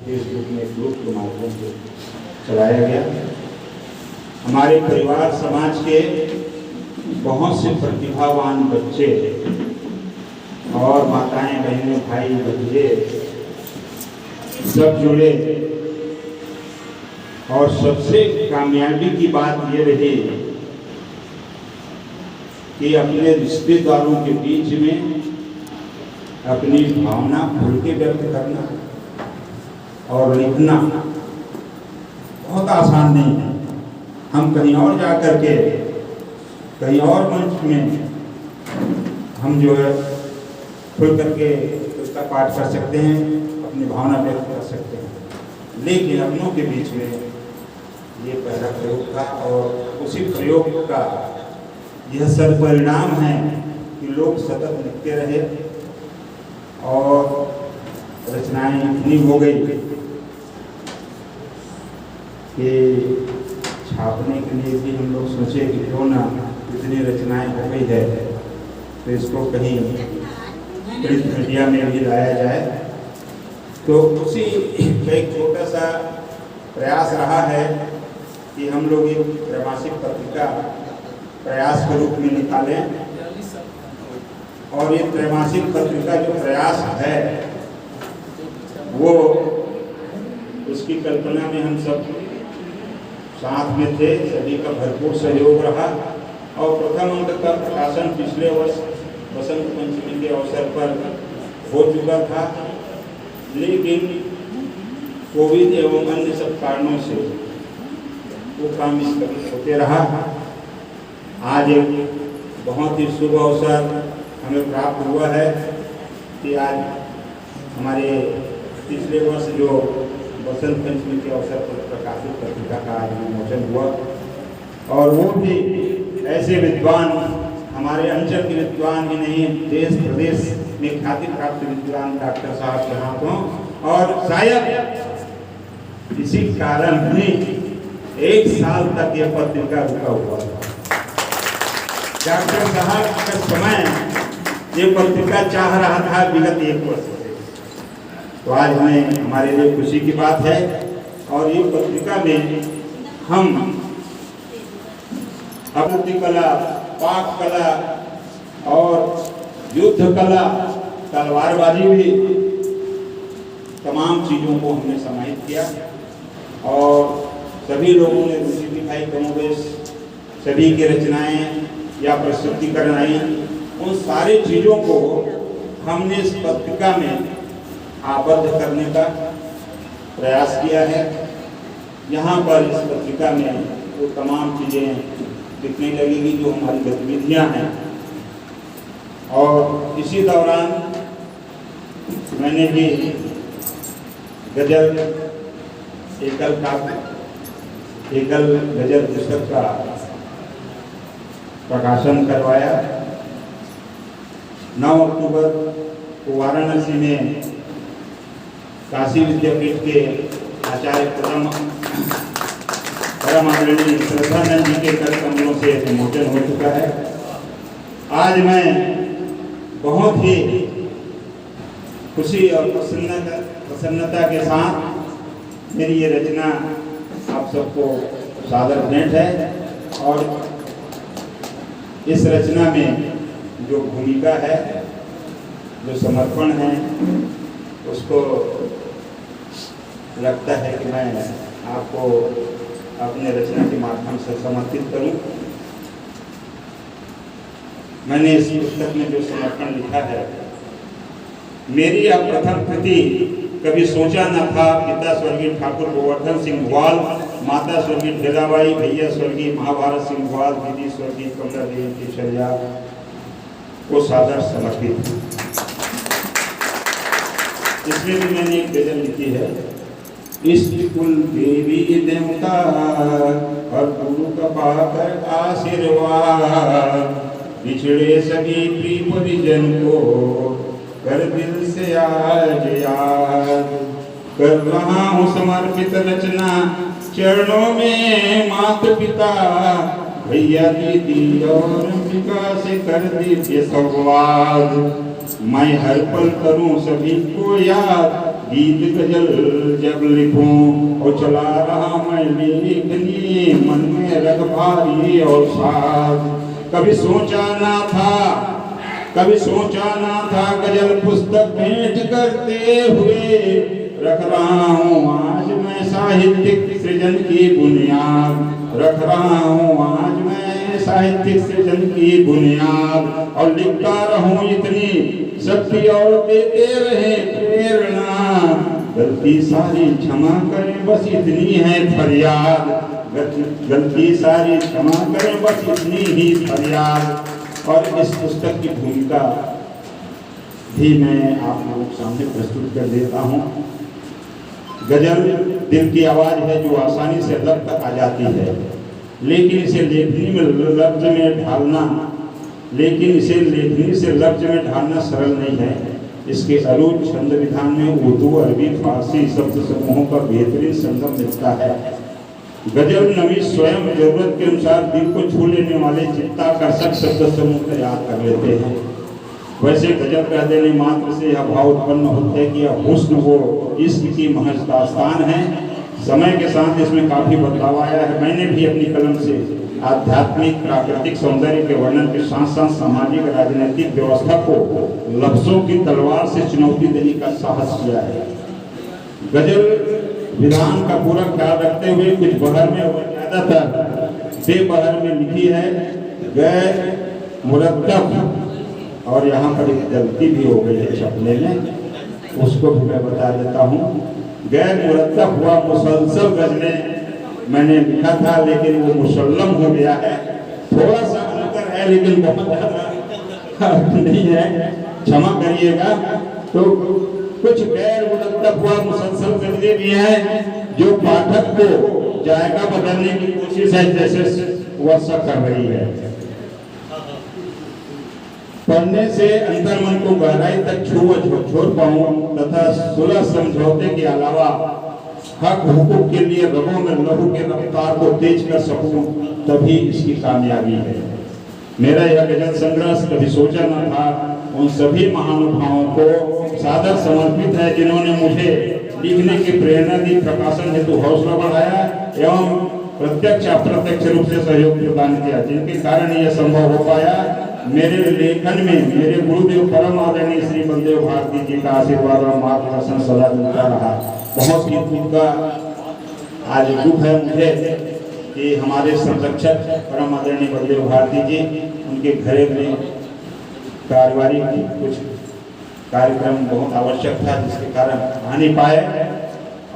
Facebook में group के माध्यम से चलाया गया। हमारे परिवार समाज के बहुत से प्रतिभावान बच्चे और माताएं, बहनें, भाई, भतीजे सब जुड़े और सबसे कामयाबी की बात ये रही कि अपने रिश्तेदारों के बीच में अपनी भावना खुल के व्यक्त करना और लिखना बहुत आसान नहीं है। हम कहीं और जा कर के कहीं और मंच में हम जो है खुल करके उसका पाठ कर सकते हैं, अपनी भावना व्यक्त कर सकते हैं, लेकिन अपनों के बीच में ये पहला प्रयोग था और उसी प्रयोग का यह सदपरिणाम है कि लोग सतत लिखते रहे और रचनाएं इतनी हो गई कि छापने के लिए भी हम लोग सोचे कि क्यों ना इतनी रचनाएं हो गई है तो इसको कहीं प्रिंट मीडिया में भी लाया जाए। तो उसी का एक छोटा सा प्रयास रहा है कि हम लोग एक त्रैमासिक पत्रिका प्रयास के रूप में निकालें और ये त्रैमासिक पत्रिका जो प्रयास है वो उसकी कल्पना में हम सब साथ में थे, सभी का भरपूर सहयोग रहा और प्रथम अंक का प्रकाशन पिछले वर्ष बसंत पंचमी के अवसर पर हो चुका था, लेकिन कोविड एवं अन्य सब कारणों से वो काम स्थगित होते रहा। आज एक बहुत ही शुभ अवसर हमें प्राप्त हुआ है कि आज हमारे पिछले वर्ष जो बसंत पंचमी के अवसर पर प्रकाशित पत्रिका का आज विमोचन हुआ और वो भी ऐसे विद्वान, हमारे अंचल के विद्वान ही नहीं, देश प्रदेश में ख्याति प्राप्त विद्वान डॉक्टर साहब के हाथों, और शायद इसी कारण ही 1 साल तक ये पत्रिका रुका हुआ था। डॉक्टर साहब का समय ये पत्रिका चाह रहा था विगत 1 वर्ष से, तो आज हमें हमारे लिए खुशी की बात है। और ये पत्रिका में हम मूर्ति कला, पाक कला और युद्ध कला, तलवारबाजी भी, तमाम चीज़ों को हमने समाहित किया और सभी लोगों ने रुचि दिखाई। कमोबेश सभी की रचनाएं या प्रस्तुतिकरण आई, उन सारी चीज़ों को हमने इस पत्रिका में आबद्ध करने का प्रयास किया है। यहाँ पर इस पत्रिका में वो तमाम चीज़ें दिखने लगेगी जो हमारी गतिविधियाँ हैं। और इसी दौरान मैंने भी गजल एकल गजल पुस्तक का प्रकाशन करवाया। 9 अक्टूबर को वाराणसी में काशी विद्यापीठ के आचार्य परम आदरणीय श्रद्धानंद जी के कर कमलों से विमोचन हो चुका है। आज मैं बहुत ही खुशी और प्रसन्नता के साथ मेरी ये रचना आप सबको सादर भेंट है और इस रचना में जो भूमिका है, जो समर्पण है, उसको लगता है कि मैं आपको अपने रचना के माध्यम से समर्पित करूं। मैंने इस पुस्तक में जो समर्पण लिखा है, मेरी यह प्रथम कृति कभी सोचा न था। पिता स्वर्गीय ठाकुर गोवर्धन सिंह ग्वाल, माता स्वर्गीय ढेलाबाई, भैया स्वर्गीय महाभारत सिंह ग्वाल, दीदी स्वर्गीय कमला देवी केशरिया को सादर समर्पित। इसमें भी मैंने एक गजल लिखी है। इष्ट कुल देवी देवता और गुरु का पाकर आशीर्वाद, बिछड़े सभी प्रिय परिजन को कर दिल से आज याद। कर रहा हूँ समर्पित रचना चरणों में माता पिता, भैया दीदी और अंबिका से कर दीजिए संवाद। मैं हर पल करूं सभी को याद, गीत गजल जब लिखूं और चला रहा मैं लेखनी मन में रख भारी और साज। कभी सोचा ना था गजल पुस्तक भेंट करते हुए रख रहा हूँ आज मैं साहित्यिक सृजन की बुनियाद। रख रहा हूँ आज मैं साहित्यिक सृजन की बुनियाद और लिखता रहूं इतनी शक्ति और देते रहे प्रेरणा। गलती सारी क्षमा करें बस इतनी है फरियाद। गलती सारी क्षमा करें बस इतनी ही फरियाद। और इस पुस्तक की भूमिका भी मैं आप लोगों के सामने प्रस्तुत कर देता हूँ। गजल दिल की आवाज़ है जो आसानी से लब तक आ जाती है, लेकिन इसे लेखनी से लफ्ज में ढालना सरल नहीं है। इसके अरूज छंद विधान में उर्दू, अरबी, फारसी शब्द समूहों का बेहतरीन संगम मिलता है। गजल नवी स्वयं जरूरत के अनुसार दिल को छू लेने वाले चित्ताकर्षक शब्द समूह तैयार कर लेते हैं। वैसे गजल कह देने मात्र से यह भाव उत्पन्न होता है कि यह हुस्न वो इश्क की महज दास्तान है। समय के साथ इसमें काफी बदलाव आया है। मैंने भी अपनी कलम से आध्यात्मिक प्राकृतिक सौंदर्य के वर्णन के साथ साथ सामाजिक राजनीतिक व्यवस्था को लफ्जों की तलवार से चुनौती देने का साहस किया है। गजल विधान का पूरा ख्याल रखते हुए कुछ बहर में और ज्यादातर बेबहर में लिखी है गैर मुरत्तब। और यहाँ पर एक गलती भी हो गई है छपने में, उसको भी मैं बता देता हूँ। गैर मुरत्तब हुआ मुसलसल गजलें मैंने लिखा था, लेकिन वो मुसल्लम हो गया है। थोड़ा सा अंतर है लेकिन बहुत ज्यादा नहीं है, क्षमा करिएगा। तो कुछ गैर मुरत्तब हुआ मुसलसल गजलें भी हैं जो पाठक को जायका बदलने की कोशिश है, जैसे वर्षा कर रही है। पढ़ने से अंतर्मन को गहराई तक छोड़ पाऊं तथा सुलह समझौते के अलावा हक हुकूक के लिए रगों में लहू के रफ्तार को तेज कर सकूं, तभी इसकी कामयाबी है। मेरा यह गजल संग्रह कभी सोचा न था उन सभी महानुभावों को सादर समर्पित है जिन्होंने मुझे लिखने की प्रेरणा दी, प्रकाशन हेतु हौसला बढ़ाया एवं प्रत्यक्ष अप्रत्यक्ष रूप से सहयोग प्रदान किया, जिनके कारण यह संभव हो पाया। मेरे लेखन में मेरे गुरुदेव परम आदरणीय श्री बलदेव भारती जी का आशीर्वाद और मार्गदर्शन सदा मिलता रहा। बहुत ही दुख का आज दुख है मुझे कि हमारे संरक्षक परम आदरणीय बलदेव भारती जी, उनके घरे में पारिवारिक कुछ कार्यक्रम बहुत आवश्यक था जिसके कारण आ नहीं पाए।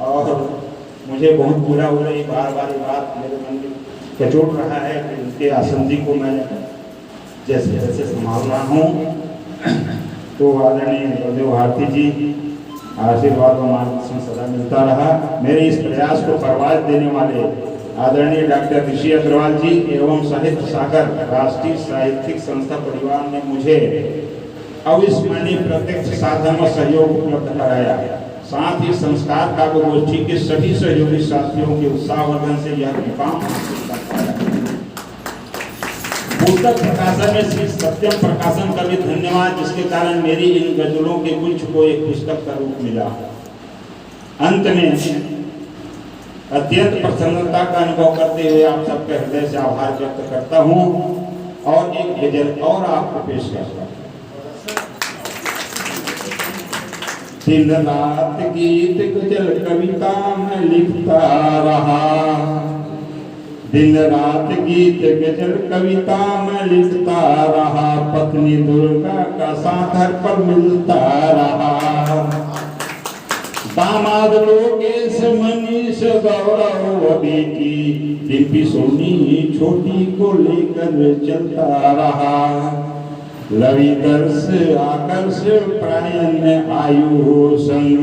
और मुझे बहुत बुरा हो रही, बार बात मेरे मन में कचोट रहा है कि उनके आसंदी को मैं जैसे संभाल रहा हूँ। तो आदरणीय बलदेव भारती जी आशीर्वाद और मार्गदर्शन सदा मिलता रहा। मेरे इस प्रयास को परवाज देने वाले आदरणीय डॉक्टर ऋषि अग्रवाल जी एवं साहित्य सागर राष्ट्रीय साहित्यिक संस्था परिवार ने मुझे अविस्मरणीय प्रत्यक्ष साधन और सहयोग उपलब्ध कराया। साथ ही संस्कार काव्यगोष्ठी के सभी सहयोगी साथियों के उत्साहवर्धन से यह मुकाम हासिल कर पाया। पुस्तक प्रकाशन में श्री सत्यम प्रकाशन का भी धन्यवाद, जिसके कारण मेरी इन गजलों के गुच्छ को एक पुस्तक का रूप मिला। अंत में अत्यंत प्रसन्नता का अनुभव करते हुए आप सबके हृदय से आभार व्यक्त करता हूँ और एक गजल और आपको पेश करता हूँ। दिन रात गीत गजल कविता में लिखता रहा, दिन रात गीत गजल कविता में लिखता रहा, पत्नी दुर्गा का साथ हर पर मिलता रहा। दामाद लोकेश मनीष गौरव बेटी डिम्पी सोनी छोटी को लेकर चलता रहा। लविदर्श आकर्ष प्रायण आयु संग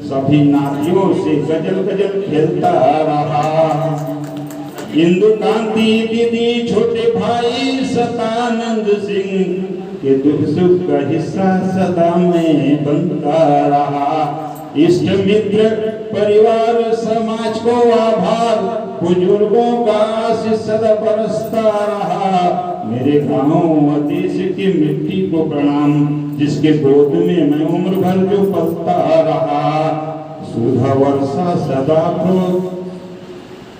सभी नारियों से गजल गजल खेलता रहा। इंदु कांति दीदी छोटे भाई सतानंद सिंह के दुख सुख का हिस्सा सदा में बनता रहा। इष्ट मित्र परिवार समाज को आभार, बुजुर्गों का आशीष सदा बरसता रहा। मेरे गाँव देश की मिट्टी को प्रणाम, जिसके गोद में मैं उम्र भर जो पलता रहा। सुधा वर्षा सदा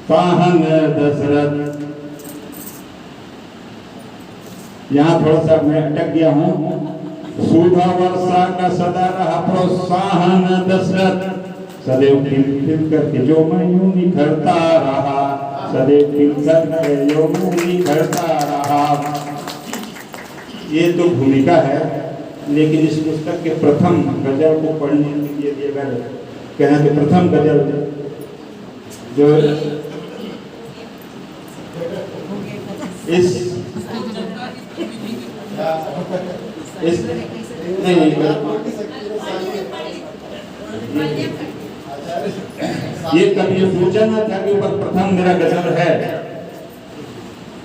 पाहन दशरथ। यहाँ थोड़ा सा मैं अटक गया हूँ। सुधा वर्षा का सदा रहा प्रोत्साहन दशरथ, सदैव खिल खिल करके जो मैं यूं निखरता रहा, सदैव खिल करके जो मैं निखरता रहा। ये तो भूमिका है, लेकिन इस पुस्तक के प्रथम गजल को पढ़ने के लिए अगर कहें तो प्रथम गजल जो इस नहीं ये कभी सोचा ना था कि प्रथम मेरा गजल है,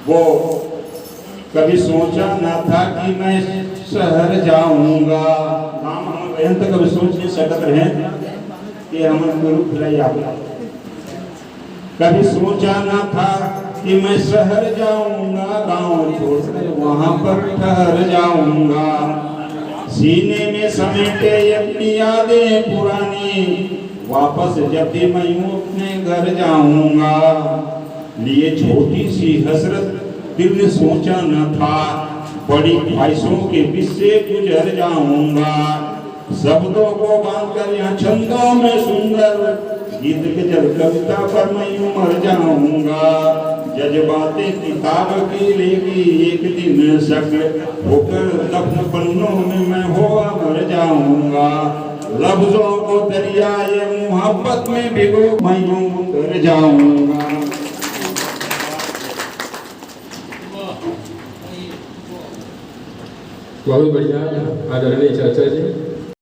वो कभी सोचा ना था कि मैं शहर जाऊंगा। हम बहन तो कभी सोच नहीं सकते हैं कि हम गुरु खिलाई आप, कभी सोचा ना था कि मैं शहर जाऊंगा, गांव छोड़कर वहां पर ठहर जाऊंगा। सीने में समेटे अपनी यादें पुरानी, वापस जब भी मैं अपने घर जाऊंगा। लिए छोटी सी हसरत दिल ने सोचा न था, बड़ी ख्वाहिशों के बीच से गुजर जाऊंगा। शब्दों को बांधकर यहाँ छंदों में सुंदर गीत गजल कविता पर मैं मर जाऊंगा। जज्बातें किताब की लेगी एक दिन शक्ल, होकर दफन पन्नों में मैं हुआ मर जाऊंगा। लफ्जों को दरियाए मोहब्बत में भिगो मैं यूं कर जाऊंगा। बहुत बढ़िया आदरणीय चाचा जी।